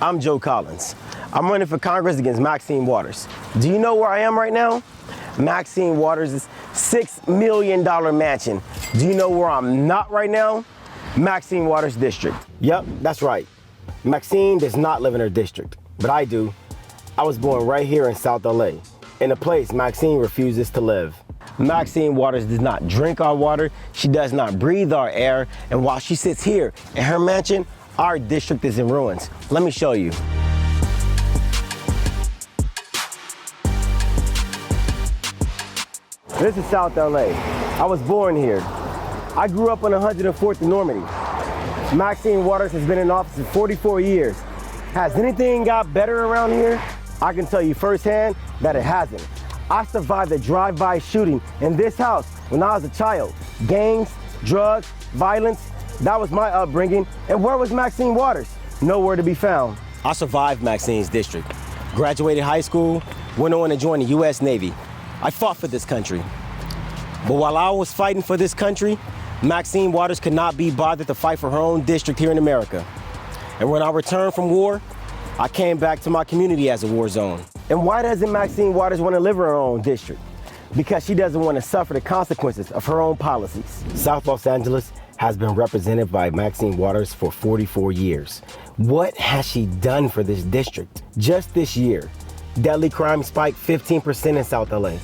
I'm Joe Collins. I'm running for Congress against Maxine Waters. Do you know where I am right now? Maxine Waters' $6 million mansion. Do you know where I'm not right now? Maxine Waters' district. Yep, that's right. Maxine does not live in her district, but I do. I was born right here in South LA, in a place Maxine refuses to live. Maxine Waters does not drink our water, she does not breathe our air, and while she sits here in her mansion, our district is in ruins. Let me show you. This is South LA. I was born here. I grew up on 104th and Normandy. Maxine Waters has been in office for 44 years. Has anything got better around here? I can tell you firsthand that it hasn't. I survived a drive-by shooting in this house when I was a child. Gangs, drugs, violence, that was my upbringing. And where was Maxine Waters? Nowhere to be found. I survived Maxine's district. Graduated high school, went on to join the U.S. Navy. I fought for this country. But while I was fighting for this country, Maxine Waters could not be bothered to fight for her own district here in America. And when I returned from war, I came back to my community as a war zone. And why doesn't Maxine Waters want to live in her own district? Because she doesn't want to suffer the consequences of her own policies. South Los Angeles has been represented by Maxine Waters for 44 years. What has she done for this district? Just this year, deadly crime spiked 15% in South LA,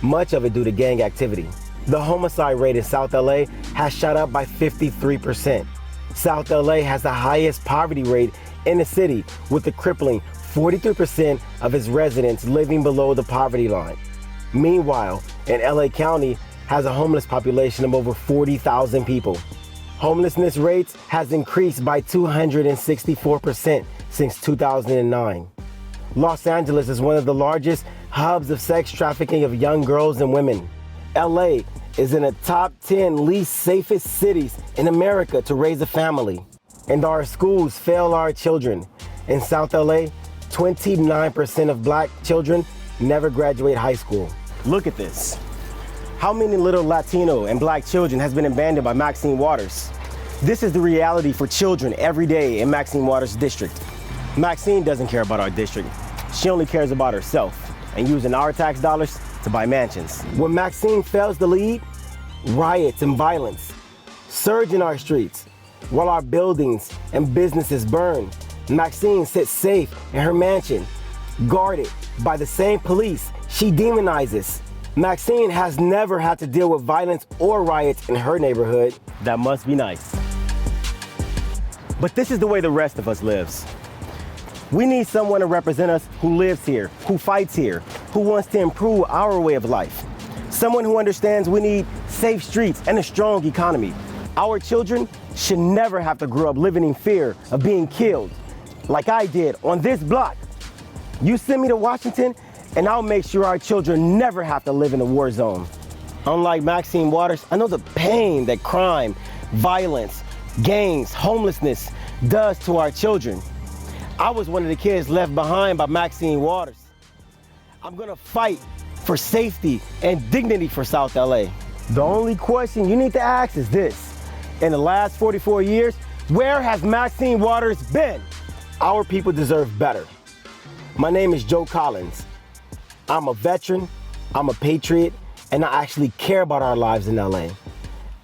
much of it due to gang activity. The homicide rate in South LA has shot up by 53%. South LA has the highest poverty rate in the city, with a crippling 43% of its residents living below the poverty line. Meanwhile, in LA County has a homeless population of over 40,000 people. Homelessness rates has increased by 264% since 2009. Los Angeles is one of the largest hubs of sex trafficking of young girls and women. LA is in the top 10 least safest cities in America to raise a family. And our schools fail our children. In South LA, 29% of black children never graduate high school. Look at this. How many little Latino and black children has been abandoned by Maxine Waters? This is the reality for children every day in Maxine Waters' district. Maxine doesn't care about our district. She only cares about herself and using our tax dollars to buy mansions. When Maxine fails to lead, riots and violence surge in our streets. While our buildings and businesses burn, Maxine sits safe in her mansion, guarded by the same police she demonizes. Maxine has never had to deal with violence or riots in her neighborhood. That must be nice. But this is the way the rest of us lives. We need someone to represent us who lives here, who fights here, who wants to improve our way of life. Someone who understands we need safe streets and a strong economy. Our children should never have to grow up living in fear of being killed, like I did on this block. You send me to Washington, and I'll make sure our children never have to live in a war zone. Unlike Maxine Waters, I know the pain that crime, violence, gangs, homelessness does to our children. I was one of the kids left behind by Maxine Waters. I'm gonna fight for safety and dignity for South LA. The only question you need to ask is this. In the last 44 years, where has Maxine Waters been? Our people deserve better. My name is Joe Collins. I'm a veteran, I'm a patriot, and I actually care about our lives in LA.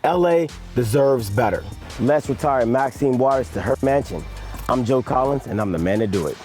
LA deserves better. Let's retire Maxine Waters to her mansion. I'm Joe Collins, and I'm the man to do it.